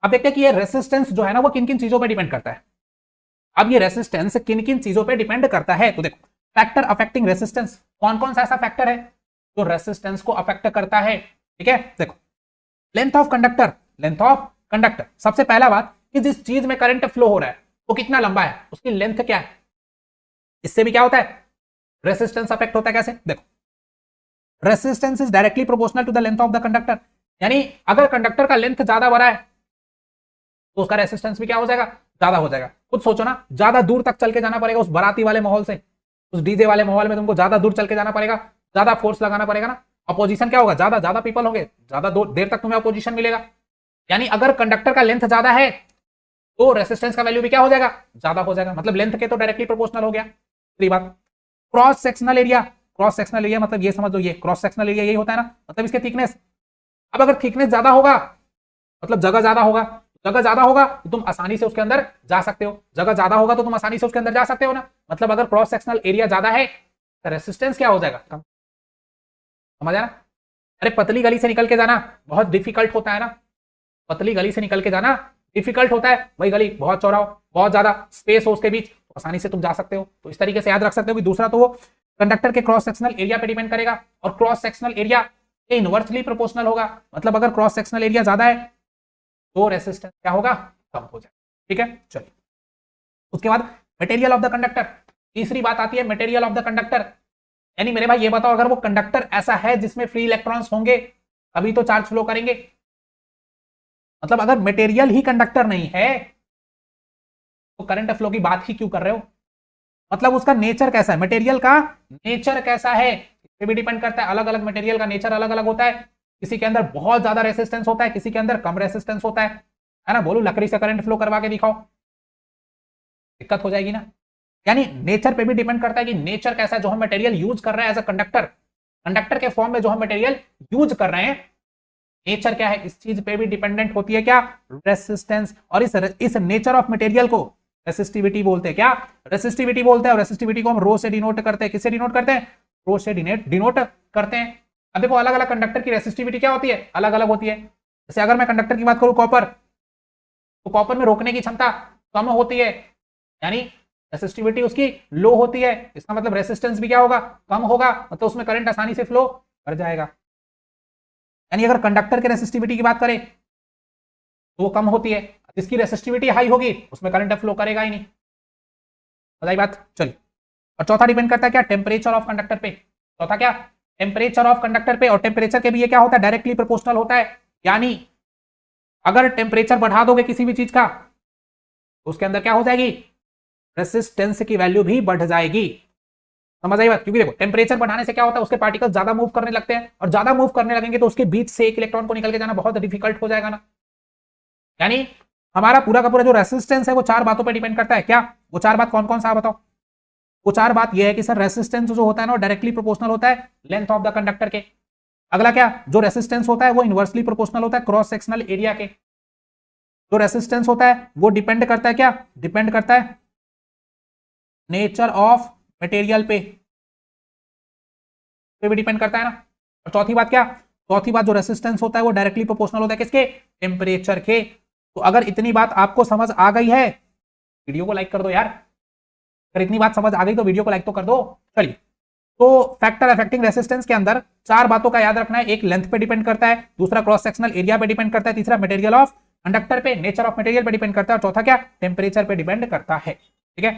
अब देखते हैं कि ये रेसिस्टेंस जो है ना वो किन किन चीजों पर डिपेंड करता है। अब ये रेसिस्टेंस किन किन चीजों पर डिपेंड करता है, तो देखो फैक्टर अफेक्टिंग रेसिस्टेंस, कौन कौन सा ऐसा फैक्टर है जो रेसिस्टेंस को अफेक्ट करता है। ठीक है, देखो length of conductor, length of conductor, सबसे पहला बात कि जिस चीज में करंट फ्लो हो रहा है वो कितना लंबा है, उसकी लेंथ क्या है। इससे भी क्या होता है, रेसिस्टेंस अफेक्ट होता है। कैसे, देखो resistance is directly proportional to the length of the conductor, यानी अगर कंडक्टर का लेंथ ज्यादा बड़ा है तो उसका रेसिस्टेंस भी क्या हो जाएगा, ज्यादा हो जाएगा। खुद सोचो ना, ज्यादा दूर तक चल के जाना पड़ेगा उस बाराती वाले माहौल से, उस डीजे वाले माहौल में तुमको ज्यादा दूर चल के जाना पड़ेगा, ज्यादा फोर्स लगाना पड़ेगा ना, अपोजिशन क्या होगा, ज्यादा ज्यादा पीपल होंगे, ज्यादा देर तक तुम्हें अपोजिशन मिलेगा। यानी अगर कंडक्टर का लेंथ ज्यादा है तो रेसिस्टेंस का वैल्यू भी क्या हो जाएगा, ज्यादा हो जाएगा, मतलब लेंथ के तो डायरेक्टली प्रोपोर्शनल हो गया। दूसरी बात cross sectional area, cross sectional area मतलब ये समझ लो, ये क्रॉस सेक्शनल एरिया यही होता है ना, मतलब इसके थिकनेस। अब अगर थिकनेस ज्यादा होगा मतलब जगह ज्यादा होगा, जगह ज्यादा होगा तो तुम आसानी से उसके अंदर जा सकते हो, जगह ज्यादा होगा तो तुम आसानी से उसके अंदर जा सकते हो ना। मतलब अगर क्रॉस सेक्शनल एरिया ज्यादा है तो रेसिस्टेंस क्या हो जाएगा, कम। समझ आया ना। अरे पतली गली से निकल के जाना बहुत डिफिकल्ट होता है ना, पतली गली से निकल के जाना डिफिकल्ट होता है, वही गली बहुत चौड़ा हो, बहुत ज्यादा स्पेस हो उसके बीच, तो आसानी से तुम जा सकते हो। तो इस तरीके से याद रख सकते हो कि दूसरा तो वो कंडक्टर के क्रॉस सेक्शनल एरिया पे डिपेंड करेगा, और क्रॉस सेक्शनल एरिया के इनवर्सली प्रोपोर्शनल होगा, मतलब अगर क्रॉस सेक्शनल एरिया ज्यादा है तो रेसिस्टेंस क्या होगा, कम हो जाएगा। ठीक है, चलिए उसके बाद मटेरियल ऑफ द कंडक्टर, तीसरी बात आती है मटेरियल ऑफ द कंडक्टर। यानी मेरे भाई ये बताओ, अगर वो कंडक्टर ऐसा है जिसमें फ्री इलेक्ट्रॉन्स होंगे अभी तो चार्ज फ्लो करेंगे, मतलब अगर मटेरियल ही कंडक्टर नहीं है तो करंट फ्लो की बात ही क्यों कर रहे हो। मतलब उसका नेचर कैसा है, मटेरियल का नेचर कैसा है इस पे भी डिपेंड करता है। अलग अलग मटेरियल का नेचर अलग अलग होता है, किसी के अंदर बहुत ज्यादा रेसिस्टेंस होता है, किसी के अंदर कम रेसिस्टेंस होता है ना। बोलू लकड़ी से करंट फ्लो करवा के दिखाओ, दिक्कत हो जाएगी ना। यानी नेचर पे भी डिपेंड करता है कि नेचर कैसा है जो हम मटेरियल यूज कर रहे हैं एज अ कंडक्टर, कंडक्टर के फॉर्म में जो हम मटेरियल यूज कर रहे हैं, नेचर क्या है इस चीज पे भी डिपेंडेंट होती है क्या, रेसिस्टेंस। और इस नेचर ऑफ मटेरियल को रेसिस्टिविटी बोलते हैं, क्या रेसिस्टिविटी बोलते हैं। और रेसिस्टिविटी को हम रो से डिनोट करते हैं, किससे डिनोट करते हैं, रो से डिनोट करते हैं। अब देखो अलग अलग कंडक्टर की रेसिस्टिविटी क्या होती है, अलग अलग होती है। जैसे अगर मैं कंडक्टर की बात करूं कॉपर, तो कॉपर में रोकने की क्षमता कम होती है, यानी रेसिस्टिविटी उसकी लो होती है, इसका मतलब रेसिस्टेंस भी क्या होगा, कम होगा, मतलब उसमें करंट आसानी से फ्लो कर जाएगा। यानी अगर कंडक्टर के रेसिस्टिविटी की बात करें तो वो कम होती है, जिसकी रेसिस्टिविटी हाई होगी उसमें करंट फ्लो करेगा ही नहीं। बताइए बात, चलिए। और चौथा डिपेंड करता है क्या, टेम्परेचर ऑफ कंडक्टर पे। चौथा क्या, टेम्परेचर ऑफ कंडक्टर पे। और टेम्परेचर के भी ये क्या होता है, डायरेक्टली प्रोपोर्शनल होता है। यानी अगर टेम्परेचर बढ़ा दोगे किसी भी चीज का तो उसके अंदर क्या हो जाएगी, रेसिस्टेंस की वैल्यू भी बढ़ जाएगी। समझ आई बात, क्योंकि देखो टेम्परेचर बढ़ाने से क्या होता है, उसके पार्टिकल्स ज्यादा मूव करने लगते हैं, और ज्यादा मूव करने लगेंगे तो उसके बीच से एक इलेक्ट्रॉन को निकल के जाना बहुत डिफिकल्ट हो जाएगा ना। यानी हमारा पूरा का पूरा जो रेसिस्टेंस है वो चार बातों पर डिपेंड करता है। क्या वो चार बात कौन कौन सा बताओ। वो चार बात ये है कि सर रेसिस्टेंस जो होता है ना डायरेक्टली प्रोपोर्शनल होता है लेंथ ऑफ द कंडक्टर के। अगला क्या, जो रेसिस्टेंस होता है वो इनवर्सली प्रोपोर्शनल होता है क्रॉस सेक्शनल एरिया के। जो रेसिस्टेंस होता है वो डिपेंड करता है क्या, डिपेंड करता है नेचर ऑफ मटेरियल पे भी डिपेंड करता है ना। और चौथी बात क्या, चौथी बात जो रेसिस्टेंस होता है वो डायरेक्टली प्रोपोर्शनल होता है किसके, टेम्परेचर के। तो अगर इतनी बात आपको समझ आ गई है वीडियो को लाइक कर दो यार, अगर इतनी बात समझ आ गई तो वीडियो को लाइक तो कर दो। चलिए, तो फैक्टर अफेक्टिंग रेसिस्टेंस के अंदर चार बातों का याद रखना है। एक लेंथ पे डिपेंड करता है, दूसरा क्रॉस सेक्शनल एरिया पे डिपेंड करता है, तीसरा मटेरियल ऑफ कंडक्टर पे, नेचर ऑफ मटेरियल पे डिपेंड करता है, और चौथा क्या, टेम्परेचर पे डिपेंड करता है। ठीक है,